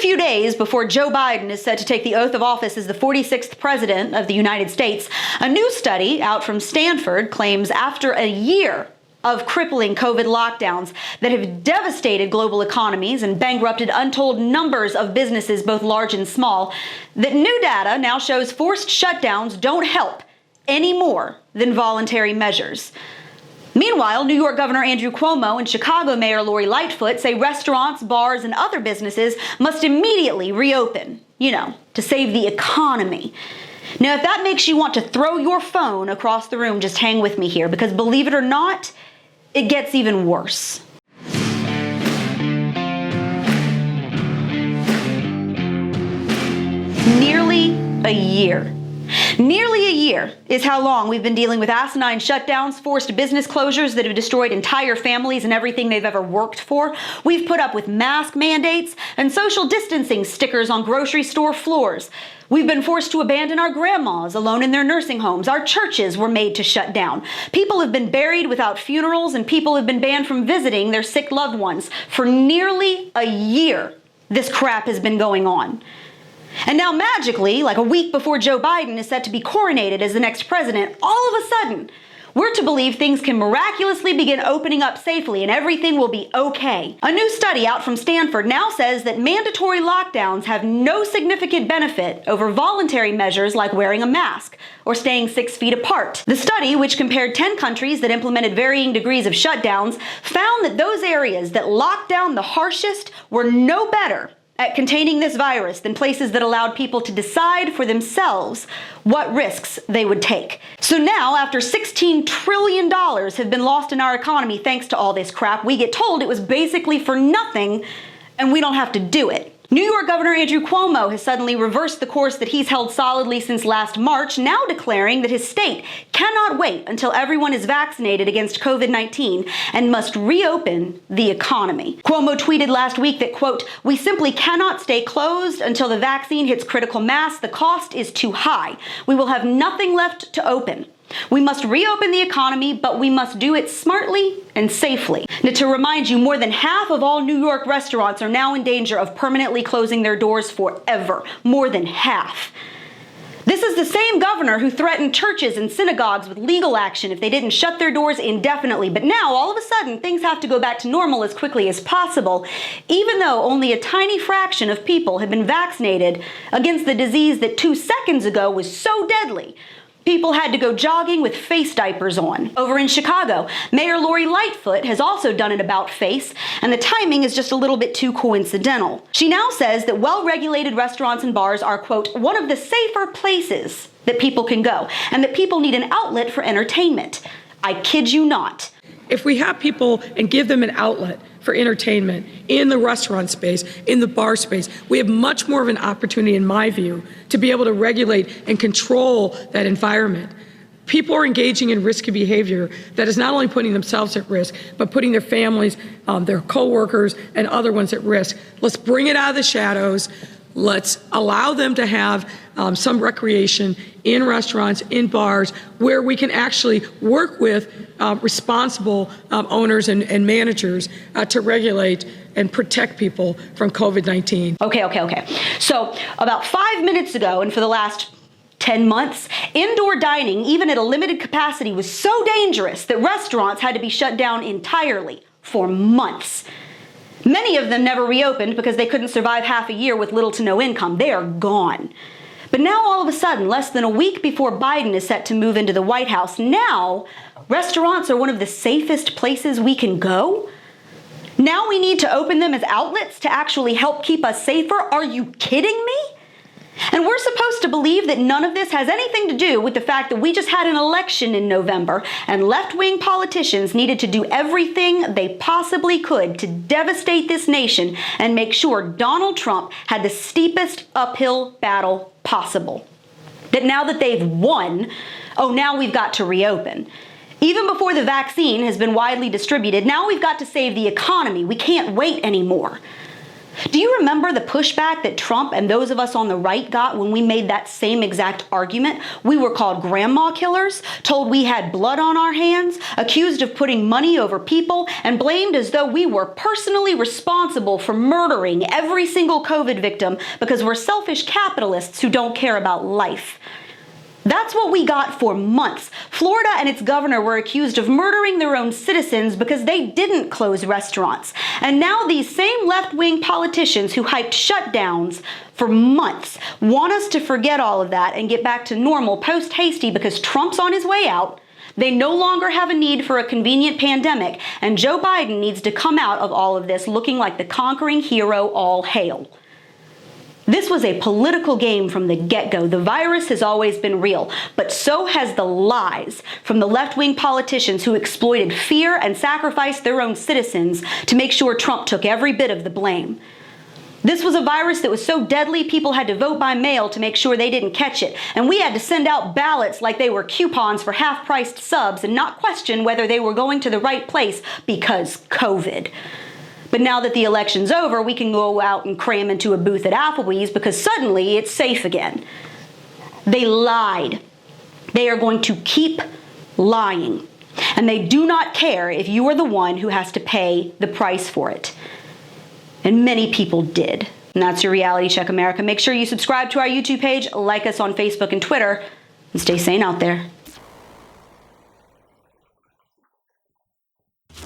few days before Joe Biden is set to take the oath of office as the 46th president of the United States, a new study out from Stanford claims after a year of crippling COVID lockdowns that have devastated global economies and bankrupted untold numbers of businesses, both large and small, that new data now shows forced shutdowns don't help any more than voluntary measures. Meanwhile, New York Governor Andrew Cuomo and Chicago Mayor Lori Lightfoot say restaurants, bars, and other businesses must immediately reopen, to save the economy. Now, if that makes you want to throw your phone across the room, just hang with me here, because believe it or not, it gets even worse. Nearly a year. Nearly a year is how long we've been dealing with asinine shutdowns, forced business closures that have destroyed entire families and everything they've ever worked for. We've put up with mask mandates and social distancing stickers on grocery store floors. We've been forced to abandon our grandmas alone in their nursing homes. Our churches were made to shut down. People have been buried without funerals, and people have been banned from visiting their sick loved ones. For nearly a year, this crap has been going on. And now magically, like a week before Joe Biden is set to be coronated as the next president, all of a sudden, we're to believe things can miraculously begin opening up safely and everything will be okay. A new study out from Stanford now says that mandatory lockdowns have no significant benefit over voluntary measures like wearing a mask or staying 6 feet apart. The study, which compared 10 countries that implemented varying degrees of shutdowns, found that those areas that locked down the harshest were no better at containing this virus than places that allowed people to decide for themselves what risks they would take. So now, after $16 trillion have been lost in our economy thanks to all this crap, we get told it was basically for nothing and we don't have to do it. New York Governor Andrew Cuomo has suddenly reversed the course that he's held solidly since last March, now declaring that his state cannot wait until everyone is vaccinated against COVID-19 and must reopen the economy. Cuomo tweeted last week that, quote, "We simply cannot stay closed until the vaccine hits critical mass. The cost is too high. We will have nothing left to open. We must reopen the economy, but we must do it smartly and safely." Now, to remind you, more than half of all New York restaurants are now in danger of permanently closing their doors forever. More than half. This is the same governor who threatened churches and synagogues with legal action if they didn't shut their doors indefinitely. But now, all of a sudden, things have to go back to normal as quickly as possible, even though only a tiny fraction of people have been vaccinated against the disease that 2 seconds ago was so deadly. People had to go jogging with face diapers on. Over in Chicago, Mayor Lori Lightfoot has also done an about-face, and the timing is just a little bit too coincidental. She now says that well-regulated restaurants and bars are, quote, "one of the safer places that people can go, and that people need an outlet for entertainment." I kid you not. If we have people and give them an outlet for entertainment in the restaurant space, in the bar space, we have much more of an opportunity, in my view, to be able to regulate and control that environment. People are engaging in risky behavior that is not only putting themselves at risk, but putting their families, their coworkers, and other ones at risk. Let's bring it out of the shadows. Let's allow them to have some recreation in restaurants, in bars, where we can actually work with responsible owners and managers to regulate and protect people from COVID-19. Okay. So about 5 minutes ago, and for the last 10 months, indoor dining, even at a limited capacity, was so dangerous that restaurants had to be shut down entirely for months. Many of them never reopened because they couldn't survive half a year with little to no income. They are gone. But now all of a sudden, less than a week before Biden is set to move into the White House, now restaurants are one of the safest places we can go? Now we need to open them as outlets to actually help keep us safer? Are you kidding me? And we're supposed to believe that none of this has anything to do with the fact that we just had an election in November and left-wing politicians needed to do everything they possibly could to devastate this nation and make sure Donald Trump had the steepest uphill battle possible. That now that they've won, now we've got to reopen. Even before the vaccine has been widely distributed, now we've got to save the economy. We can't wait anymore. Do you remember the pushback that Trump and those of us on the right got when we made that same exact argument? We were called grandma killers, told we had blood on our hands, accused of putting money over people, and blamed as though we were personally responsible for murdering every single COVID victim because we're selfish capitalists who don't care about life. That's what we got for months. Florida and its governor were accused of murdering their own citizens because they didn't close restaurants. And now these same left-wing politicians who hyped shutdowns for months want us to forget all of that and get back to normal post-hasty because Trump's on his way out. They no longer have a need for a convenient pandemic, and Joe Biden needs to come out of all of this looking like the conquering hero, all hail. This was a political game from the get-go. The virus has always been real, but so has the lies from the left-wing politicians who exploited fear and sacrificed their own citizens to make sure Trump took every bit of the blame. This was a virus that was so deadly people had to vote by mail to make sure they didn't catch it, and we had to send out ballots like they were coupons for half-priced subs and not question whether they were going to the right place because COVID. But now that the election's over, we can go out and cram into a booth at Applebee's because suddenly it's safe again. They lied. They are going to keep lying. And they do not care if you are the one who has to pay the price for it. And many people did. And that's your Reality Check, America. Make sure you subscribe to our YouTube page, like us on Facebook and Twitter, and stay sane out there.